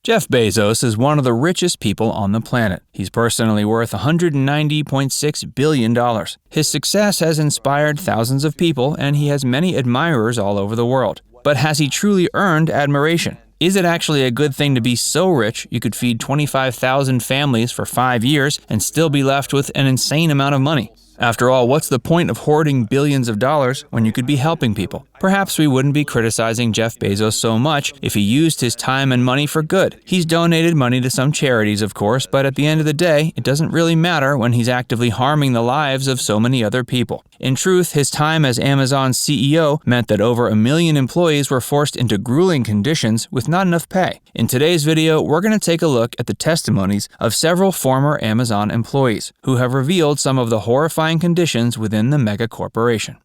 Jeff Bezos is one of the richest people on the planet. He's personally worth $190.6 billion. His success has inspired thousands of people, and he has many admirers all over the world. But has he truly earned admiration? Is it actually a good thing to be so rich you could feed 25,000 families for 5 years and still be left with an insane amount of money? After all, what's the point of hoarding billions of dollars when you could be helping people? Perhaps we wouldn't be criticizing Jeff Bezos so much if he used his time and money for good. He's donated money to some charities, of course, but at the end of the day, it doesn't really matter when he's actively harming the lives of so many other people. In truth, his time as Amazon's CEO meant that over 1 million employees were forced into grueling conditions with not enough pay. In today's video, we're going to take a look at the testimonies of several former Amazon employees who have revealed some of the horrifying conditions within the mega corporation.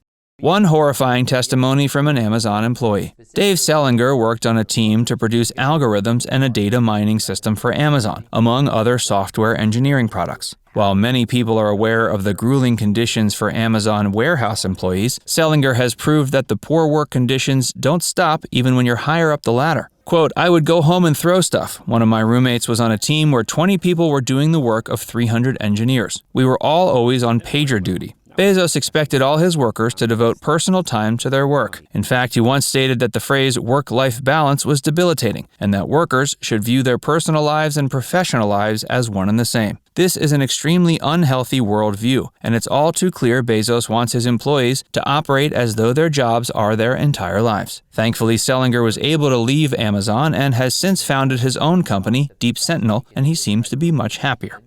One horrifying testimony from an Amazon employee. Dave Selinger worked on a team to produce algorithms and a data mining system for Amazon, among other software engineering products. While many people are aware of the grueling conditions for Amazon warehouse employees, Selinger has proved that the poor work conditions don't stop even when you're higher up the ladder. Quote, "I would go home and throw stuff. One of my roommates was on a team where 20 people were doing the work of 300 engineers. We were all always on pager duty." Bezos expected all his workers to devote personal time to their work. In fact, he once stated that the phrase work-life balance was debilitating, and that workers should view their personal lives and professional lives as one and the same. This is an extremely unhealthy worldview, and it's all too clear Bezos wants his employees to operate as though their jobs are their entire lives. Thankfully, Selinger was able to leave Amazon and has since founded his own company, Deep Sentinel, and he seems to be much happier.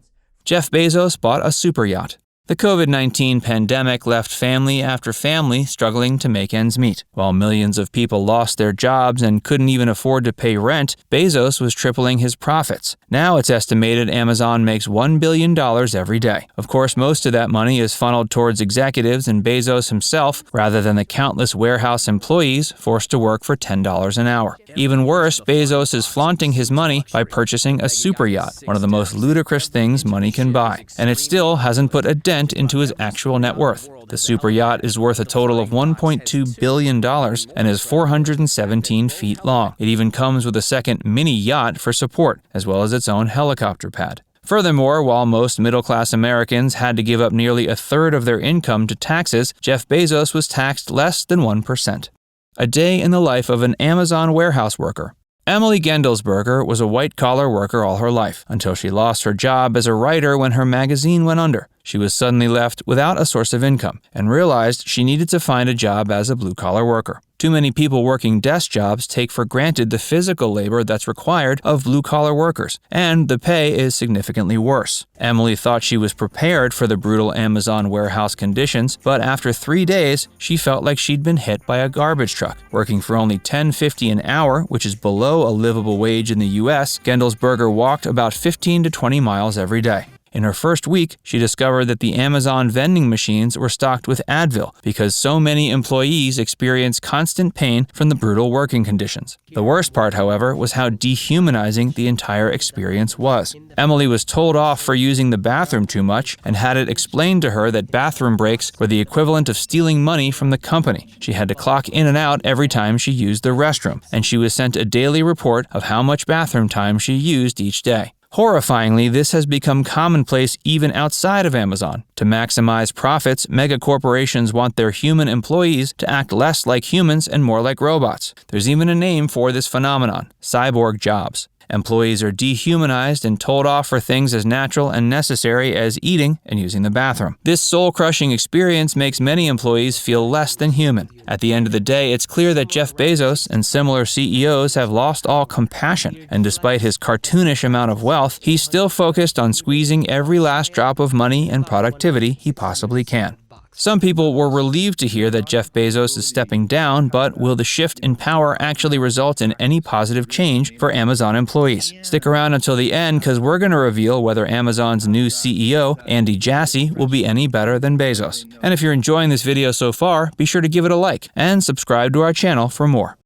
Jeff Bezos bought a super yacht. The COVID-19 pandemic left family after family struggling to make ends meet. While millions of people lost their jobs and couldn't even afford to pay rent, Bezos was tripling his profits. Now it's estimated Amazon makes $1 billion every day. Of course, most of that money is funneled towards executives and Bezos himself, rather than the countless warehouse employees forced to work for $10 an hour. Even worse, Bezos is flaunting his money by purchasing a super yacht, one of the most ludicrous things money can buy. And it still hasn't put a dent into his actual net worth. The super yacht is worth a total of $1.2 billion and is 417 feet long. It even comes with a second mini yacht for support, as well as its own helicopter pad. Furthermore, while most middle-class Americans had to give up nearly a third of their income to taxes, Jeff Bezos was taxed less than 1%. A day in the life of an Amazon warehouse worker. Emily Gendelsberger was a white-collar worker all her life, until she lost her job as a writer when her magazine went under. She was suddenly left without a source of income and realized she needed to find a job as a blue-collar worker. Too many people working desk jobs take for granted the physical labor that's required of blue-collar workers, and the pay is significantly worse. Emily thought she was prepared for the brutal Amazon warehouse conditions, but after 3 days, she felt like she'd been hit by a garbage truck. Working for only $10.50 an hour, which is below a livable wage in the US, Gendelsberger walked about 15 to 20 miles every day. In her first week, she discovered that the Amazon vending machines were stocked with Advil because so many employees experienced constant pain from the brutal working conditions. The worst part, however, was how dehumanizing the entire experience was. Emily was told off for using the bathroom too much and had it explained to her that bathroom breaks were the equivalent of stealing money from the company. She had to clock in and out every time she used the restroom, and she was sent a daily report of how much bathroom time she used each day. Horrifyingly, this has become commonplace even outside of Amazon. To maximize profits, mega corporations want their human employees to act less like humans and more like robots. There's even a name for this phenomenon: cyborg jobs. Employees are dehumanized and told off for things as natural and necessary as eating and using the bathroom. This soul-crushing experience makes many employees feel less than human. At the end of the day, it's clear that Jeff Bezos and similar CEOs have lost all compassion, and despite his cartoonish amount of wealth, he's still focused on squeezing every last drop of money and productivity he possibly can. Some people were relieved to hear that Jeff Bezos is stepping down, but will the shift in power actually result in any positive change for Amazon employees? Stick around until the end, because we're going to reveal whether Amazon's new CEO, Andy Jassy, will be any better than Bezos. And if you're enjoying this video so far, be sure to give it a like and subscribe to our channel for more.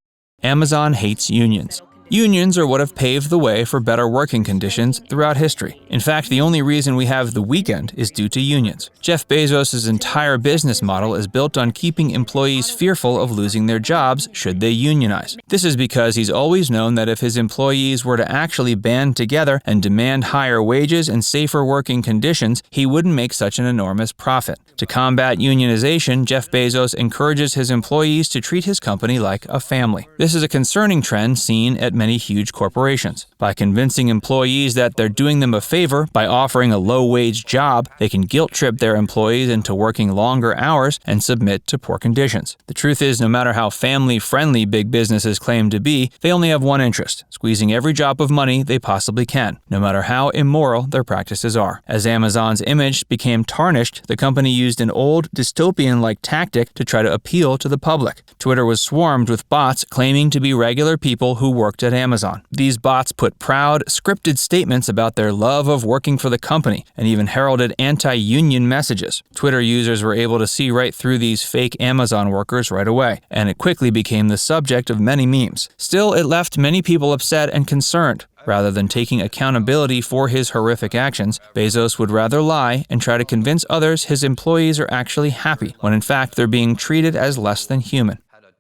Amazon hates unions. Unions are what have paved the way for better working conditions throughout history. In fact, the only reason we have the weekend is due to unions. Jeff Bezos' entire business model is built on keeping employees fearful of losing their jobs should they unionize. This is because he's always known that if his employees were to actually band together and demand higher wages and safer working conditions, he wouldn't make such an enormous profit. To combat unionization, Jeff Bezos encourages his employees to treat his company like a family. This is a concerning trend seen at many huge corporations. By convincing employees that they're doing them a favor by offering a low-wage job, they can guilt-trip their employees into working longer hours and submit to poor conditions. The truth is, no matter how family-friendly big businesses claim to be, they only have one interest: squeezing every drop of money they possibly can, no matter how immoral their practices are. As Amazon's image became tarnished, the company used an old dystopian-like tactic to try to appeal to the public. Twitter was swarmed with bots claiming to be regular people who worked at Amazon. These bots put proud, scripted statements about their love of working for the company and even heralded anti-union messages. Twitter users were able to see right through these fake Amazon workers right away, and it quickly became the subject of many memes. Still, it left many people upset and concerned. Rather than taking accountability for his horrific actions, Bezos would rather lie and try to convince others his employees are actually happy, when in fact they're being treated as less than human.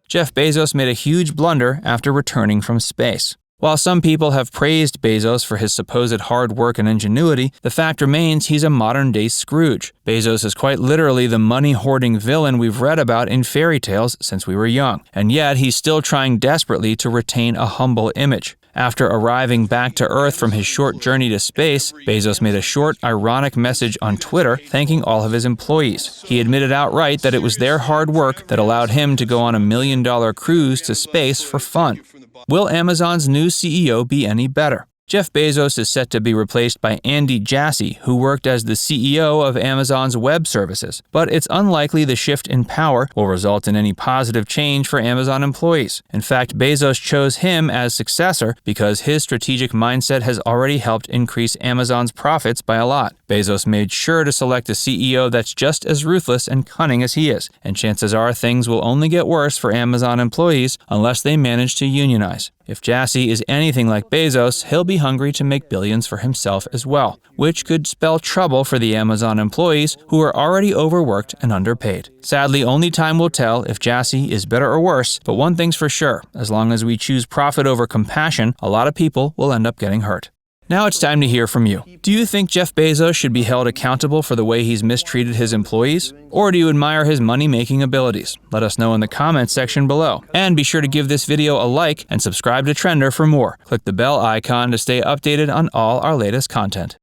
Jeff Bezos made a huge blunder after returning from space. While some people have praised Bezos for his supposed hard work and ingenuity, the fact remains he's a modern-day Scrooge. Bezos is quite literally the money-hoarding villain we've read about in fairy tales since we were young, and yet he's still trying desperately to retain a humble image. After arriving back to Earth from his short journey to space, Bezos made a short, ironic message on Twitter thanking all of his employees. He admitted outright that it was their hard work that allowed him to go on a $1 million cruise to space for fun. Will Amazon's new CEO be any better? Jeff Bezos is set to be replaced by Andy Jassy, who worked as the CEO of Amazon's web services. But it's unlikely the shift in power will result in any positive change for Amazon employees. In fact, Bezos chose him as successor because his strategic mindset has already helped increase Amazon's profits by a lot. Bezos made sure to select a CEO that's just as ruthless and cunning as he is, and chances are things will only get worse for Amazon employees unless they manage to unionize. If Jassy is anything like Bezos, he'll be hungry to make billions for himself as well, which could spell trouble for the Amazon employees who are already overworked and underpaid. Sadly, only time will tell if Jassy is better or worse, but one thing's for sure: as long as we choose profit over compassion, a lot of people will end up getting hurt. Now it's time to hear from you. Do you think Jeff Bezos should be held accountable for the way he's mistreated his employees? Or do you admire his money-making abilities? Let us know in the comments section below. And be sure to give this video a like and subscribe to Trender for more. Click the bell icon to stay updated on all our latest content.